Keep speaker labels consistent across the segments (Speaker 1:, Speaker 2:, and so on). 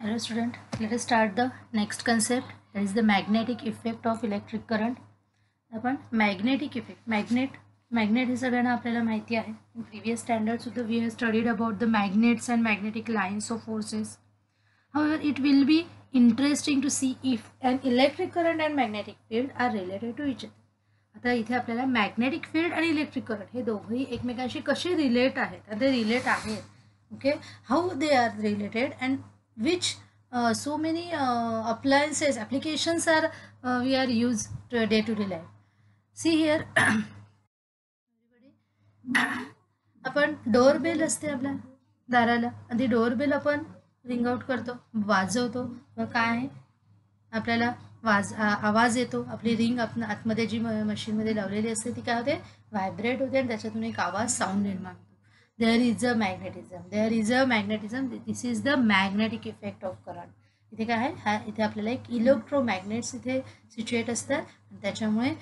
Speaker 1: Hello student, let us start the next concept, that is the magnetic effect of electric current. आपण magnetic effect, magnet हे सगळ्यांना आपल्याला माहिती आहे. In previous standard सुद्धा we have studied about the magnets and magnetic lines of forces. However, it will be interesting to see if an electric current and magnetic field are related to each other. आता इथे आपल्याला magnetic field आणि electric current हे दोघंही एकमेकांशी कसे relate आहेत, ते रिलेट आहेत. Okay, how they are related and which so many applications are we are used day to day life. See here आपण डोरबेल असते आपल्या दाराला आणि ती डोरबेल आपण रिंग आउट करतो, वाजवतो, मग काय आहे आपल्याला आवाज येतो. आपली रिंग आतमध्ये जी मशीनमध्ये लावलेली असते ती काय होते, व्हायब्रेट होते आणि त्याच्यातून एक आवाज साऊंड निर्माण होतो. there is a magnetism, this is the magnetic effect of current. इथे काय आहे, हा इथे आपल्याला एक इलेक्ट्रोमॅग्नेट्स इथे सिच्युएट असतात आणि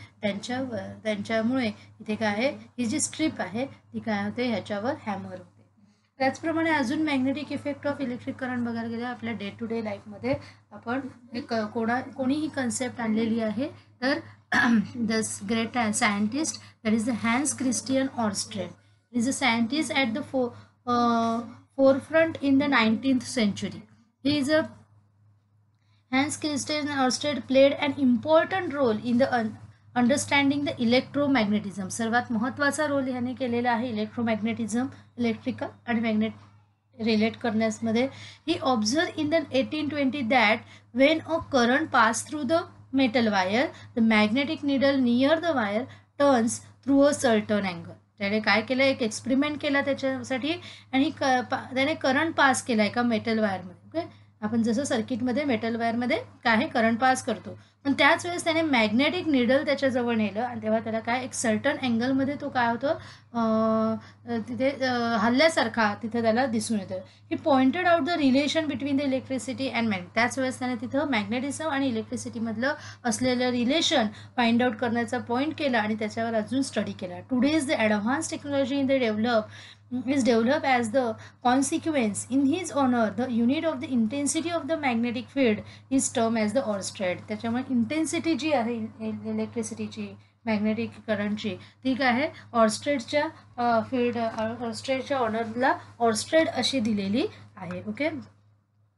Speaker 1: त्यांच्यामुळे इथे काय आहे, ही जी स्ट्रिप आहे ती काय होते, ह्याच्यावर हॅमर होते. त्याचप्रमाणे अजून magnetic effect of electric current बघायला गेलं आपल्या डे टू डे लाईफमध्ये आपण कोणीही कन्सेप्ट आणलेली आहे. तर this great scientist, that is the Hans Christian Oersted. is a scientist at the forefront in the 19th century. He is a Hans Christian Ørsted played an important role in the understanding the electromagnetism. सर्वात महत्त्वाचा role ह्याने केलेला आहे इलेक्ट्रोमॅग्नेटिझम, electrical आणि magnet relate करण्यामध्ये. He observed in the 1820 that when a current passed through the metal wire, the magnetic needle near the wire turns through a certain angle. त्याने काय केलं, एक एक्सपेरिमेंट केला त्याच्यासाठी आणि त्याने करंट पास केला एका मेटल वायरमध्ये. ओके, आपण जसं सर्किटमध्ये मेटल वायरमध्ये काय आहे, करंट पास करतो, पण त्याच वेळेस त्याने मॅग्नेटिक निडल त्याच्याजवळ नेलं आणि तेव्हा त्याला काय एक सर्टन अँगलमध्ये तो काय होतो, तिथे हल्ल्यासारखा तिथे त्याला दिसून येतं. He pointed out the relation between the electricity and magnet. त्याच वेळेस त्याने तिथं मॅग्नेटिझम आणि इलेक्ट्रिसिटीमधलं असलेलं रिलेशन फाइंड आउट करण्याचा पॉईंट केला आणि त्याच्यावर अजून स्टडी केला. Today is the advance technology in the is developed as the consequence. In his honor, the unit of the intensity of the magnetic field is termed as the Ørsted. त्याच्यामुळे intensity जी आहे इलेक्ट्रिसिटीची, magnetic करंटची, ती काय आहे, ऑर्स्ट्रेडच्या ऑर्स्ट्रेडच्या ऑनरला ऑर्स्ट्रेड अशी दिलेली आहे. Okay,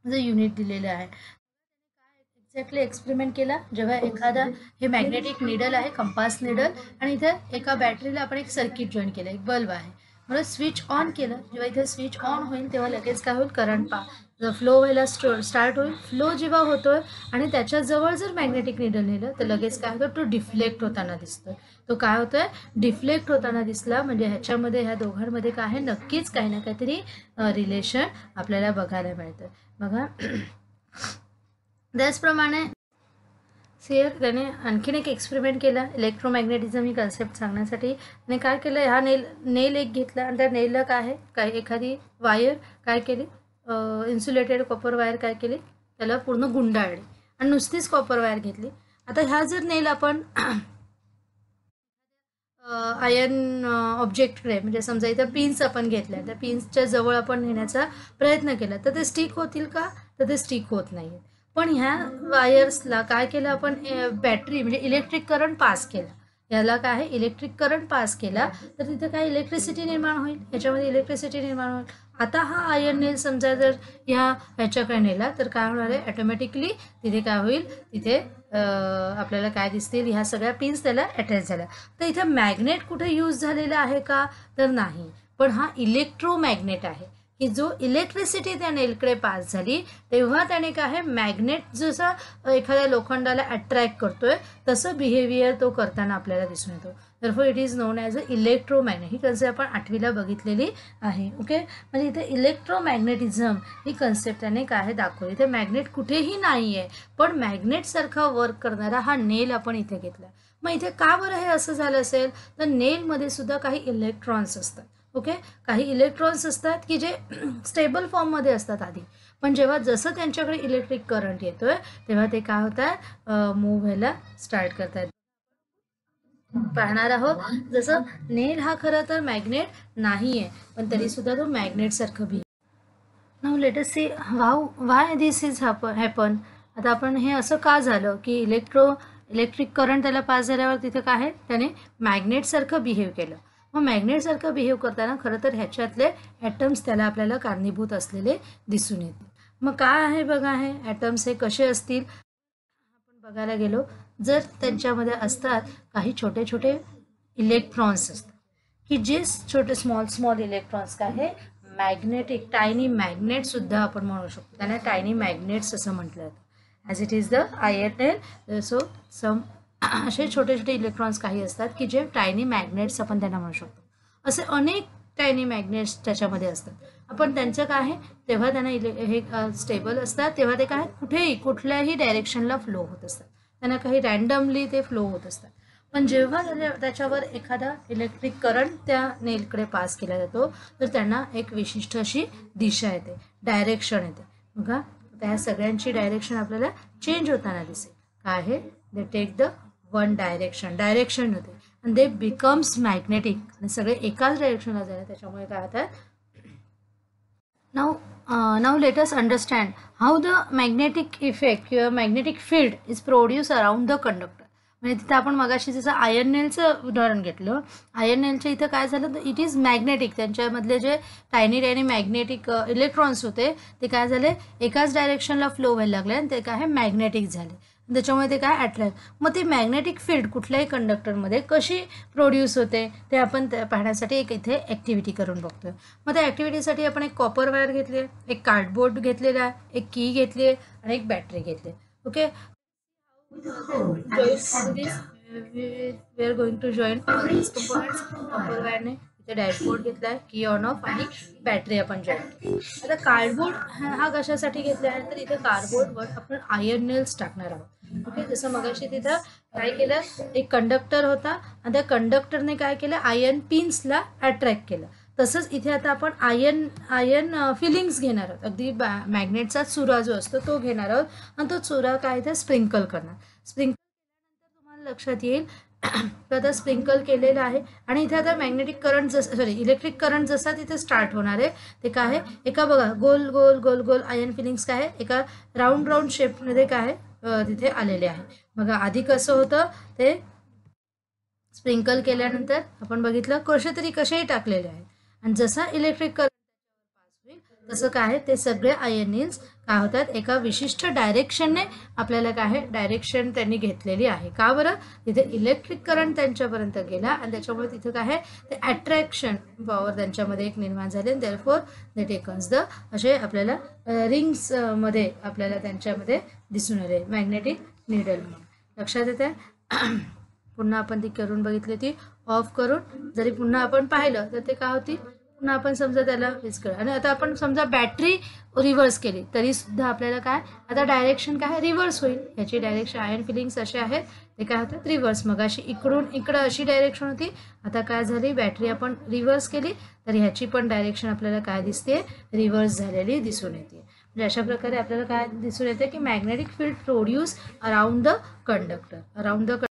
Speaker 1: unit दिलेलं आहे. एक्झॅक्टली एक्सपेरिमेंट केला, जेव्हा एखादा हे मॅग्नेटिक निडल आहे, कंपास निडल, आणि इथे एका बॅटरीला आपण एक सर्किट जॉईन केलं, एक बल्ब आहे, मला स्विच ऑन केलं. जेव्हा इथे स्विच ऑन होईल तेव्हा लगेच काय होईल, करंट फ्लो व्हायला स्टार्ट होईल. फ्लो जेव्हा होतोय आणि त्याच्याजवळ जर मॅग्नेटिक निडल नेलं तर लगेच काय होतं, तो डिफ्लेक्ट होताना दिसतोय. तो काय होतोय, डिफ्लेक्ट होताना दिसला, म्हणजे ह्याच्यामध्ये ह्या दोघांमध्ये काय आहे, नक्कीच काही ना काहीतरी रिलेशन आपल्याला बघायला मिळतं. बघा, त्याचप्रमाणे सेअर त्याने आणखीन एक एक्सपेरिमेंट केला इलेक्ट्रोमॅग्नेटिझम ही कन्सेप्ट सांगण्यासाठी. आणि काय केलं, हा नेल एक घेतला आणि त्या नेलला काय आहे, काय एखादी वायर काय केली, इन्सुलेटेड कॉपर वायर काय केली, त्याला पूर्ण गुंडाळली आणि नुसतीच कॉपर वायर घेतली. आता ह्या जर नेल आपण आयर्न ऑब्जेक्टकडे, म्हणजे समजा इथं पिन्स आपण घेतल्या, त्या पिन्सच्या जवळ आपण नेण्याचा प्रयत्न केला तर ते स्टिक होतील का, तर ते स्टिक होत नाही. पण ह्या वायर्सला काय केलं आपण, बॅटरी म्हणजे इलेक्ट्रिक करंट पास केला, याला काय आहे, इलेक्ट्रिक करंट पास केला तर तिथे काय इलेक्ट्रिसिटी निर्माण होईल, ह्याच्यामध्ये इलेक्ट्रिसिटी निर्माण होईल. आता हा आयर्न नेल समजा जर ह्याच्याकडे नेला तर काय होणार आहे, ऑटोमॅटिकली तिथे काय होईल, तिथे आपल्याला काय दिसतील, ह्या सगळ्या पिन्स त्याला अटॅच झाल्या. तर इथे मॅग्नेट कुठे यूज झालेला आहे का, तर नाही, पण हा इलेक्ट्रोमॅग्नेट आहे की जो इलेक्ट्रिसिटी त्या नेलकडे पास झाली तेव्हा त्याने काय आहे, मॅग्नेट जसं एखाद्या लोखंडाला अट्रॅक्ट करतोय तसं बिहेवियर तो करताना आपल्याला दिसून येतो. therefore it is non as a electromagnet. He concept आपण 8वीला बघितलेली आहे. ओके, म्हणजे इथे इलेक्ट्रोमॅग्नेटिझम ही कन्सेप्ट त्याने काय दाखवली. इथे मॅग्नेट कुठेही नाही आहे, पण मॅग्नेटसारखा वर्क करणारा हा नेल आपण इथे घेतला. मग इथे का बरं हे असं झालं असेल, तर नेलमध्ये सुद्धा काही इलेक्ट्रॉन्स असतात. ओके, काही इलेक्ट्रॉन्स असतात की जे स्टेबल फॉर्ममध्ये असतात आधी, पण जेव्हा जसं त्यांच्याकडे इलेक्ट्रिक करंट येतोय तेव्हा ते काय होतात, मूव्ह व्हायला स्टार्ट करतात. पाहणार आहोत, जसं नेल हा खरं तर मॅग्नेट नाही आहे पण तरी सुद्धा तो मॅग्नेट सारखं now let us see why this is happen. आता आपण हे असं का झालं की इलेक्ट्रिक करंट त्याला पास झाल्यावर तिथे काय आहे, त्याने मॅग्नेटसारखं बिहेव केलं. मग मॅग्नेटसारखं बिहेव करताना खरं तर ह्याच्यातले ॲटम्स त्याला आपल्याला कारणीभूत असलेले दिसून येतील. मग काय आहे बघा, हे ॲटम्स हे कसे असतील आपण बघायला गेलो, जर त्यांच्यामध्ये असतात काही छोटे छोटे इलेक्ट्रॉन्स असतात की जे छोटे स्मॉल इलेक्ट्रॉन्स काय आहे, मॅग्नेटिक टायनी मॅग्नेट सुद्धा आपण म्हणू शकतो. त्यांना टायनी मॅग्नेट्स असं म्हटलं जातं. As it is the INL. So some असे छोटे छोटे इलेक्ट्रॉन्स काही असतात की जे टायनी मॅग्नेट्स आपण त्यांना म्हणू शकतो. असे अनेक टायनी मॅग्नेट्स त्याच्यामध्ये असतात. आपण त्यांचं काय आहे, तेव्हा त्यांना हे स्टेबल असतात तेव्हा ते काय कुठेही कुठल्याही डायरेक्शनला फ्लो होत असतात. त्यांना काही रॅन्डमली ते फ्लो होत असतात. पण जेव्हा त्याच्यावर एखादा इलेक्ट्रिक करंट त्या नेलकडे पास केला जातो तर त्यांना एक विशिष्ट अशी दिशा येते, डायरेक्शन येते. बघा त्या सगळ्यांची डायरेक्शन आपल्याला चेंज होताना दिसेल. काय आहे, they take the one direction होते आणि दे बिकम्स मॅग्नेटिक आणि सगळे एकाच डायरेक्शनला झाले. त्याच्यामुळे काय होतात, now let us understand how the magnetic effect किंवा magnetic field is produce around the conductor. म्हणजे तिथं आपण मगाशी जसं आयर्नेलचं उदाहरण घेतलं, आयर्नेलच्या इथं काय झालं तर इट इज मॅग्नेटिक. त्यांच्यामधले जे टायनी मॅग्नेटिक इलेक्ट्रॉन्स होते ते काय झाले, एकाच डायरेक्शनला फ्लो व्हायला लागले आणि ते काय मॅग्नेटिक झाले. त्याच्यामुळे ते काय अट्रॅक्ट. मग ते मॅग्नेटिक फील्ड कुठल्याही कंडक्टरमध्ये कशी प्रोड्यूस होते ते आपण पाहण्यासाठी एक इथे ॲक्टिव्हिटी करून बघतोय. मग त्या ॲक्टिव्हिटीसाठी आपण एक कॉपर वायर घेतली आहे, एक कार्डबोर्ड घेतलेला आहे, एक की घेतली आहे आणि एक बॅटरी घेतली. Okay, we are going to join this components. Copper वायरने इथे डॅशबोर्ड घेतला आहे, की ऑन ऑफ आणि बॅटरी आपण जॉईन केली. आता कार्डबोर्ड हा कशासाठी घेतला आहे तर इथे कार्डबोर्डवर आपण आयर्न नेल्स टाकणार आहोत. ओके, जसं मगाशी तिथं काय केलं, एक कंडक्टर होता आणि त्या कंडक्टरने काय केलं, आयर्न पिन्सला अट्रॅक्ट केलं. तसंच इथे आता आपण आयर्न फिलिंग्स घेणार आहोत. अगदी मॅग्नेटचा चुरा जो असतो तो घेणार आहोत आणि तो चुरा काय इथे स्प्रिंकल करणार. स्प्रिंकल केल्यानंतर तुम्हाला लक्षात येईल तर आता स्प्रिंकल केलेलं आहे आणि इथे आता मॅग्नेटिक करंट इलेक्ट्रिक करंट जसा तिथे स्टार्ट होणार आहे ते काय आहे, एका बघा गोल गोल गोल गोल आयर्न फिलिंग्स काय आहे एका राऊंड शेपमध्ये काय तिथे आलेले आहे. बघा आधी कसं होतं ते स्प्रिंकल केल्यानंतर आपण बघितलं कसेही टाकलेले आहे आणि जसा इलेक्ट्रिक करंट पास होईल तसं काय ते सगळे आयर्न्स काय होतात, एका विशिष्ट डायरेक्शनने आपल्याला काय डायरेक्शन त्यांनी घेतलेली आहे. का बरं, तिथे इलेक्ट्रिक करंट त्यांच्यापर्यंत गेला आणि त्याच्यामुळे तिथे काय ते अट्रॅक्शन पॉवर त्यांच्यामध्ये एक निर्माण झाले. देअरफॉर दे टेकन्स द असे आपल्याला रिंग्स मध्ये आपल्याला त्यांच्यामध्ये दिसून आले मॅग्नेटिक निडल. लक्षात येते. पुन्हा आपण ती करून बघितली, ती ऑफ करून जरी पुन्हा आपण पाहिलं तर ते काय होती, पुन्हा आपण समजा त्याला विस्कळ. आणि आता आपण समजा बॅटरी रिव्हर्स केली तरी सुद्धा आपल्याला काय आता डायरेक्शन काय रिव्हर्स होईल. याची डायरेक्शन आयर्न फिलिंग्स असे आहेत ते काय होतात रिव्हर्स. मग अशी इकडून इकडं अशी डायरेक्शन होती, आता काय झाली बॅटरी आपण रिव्हर्स केली तर ह्याची पण डायरेक्शन आपल्याला काय दिसते, रिव्हर्स झालेली दिसून येते. म्हणजे अशा प्रकारे आपल्याला काय दिसून येते की magnetic field produce around the conductor.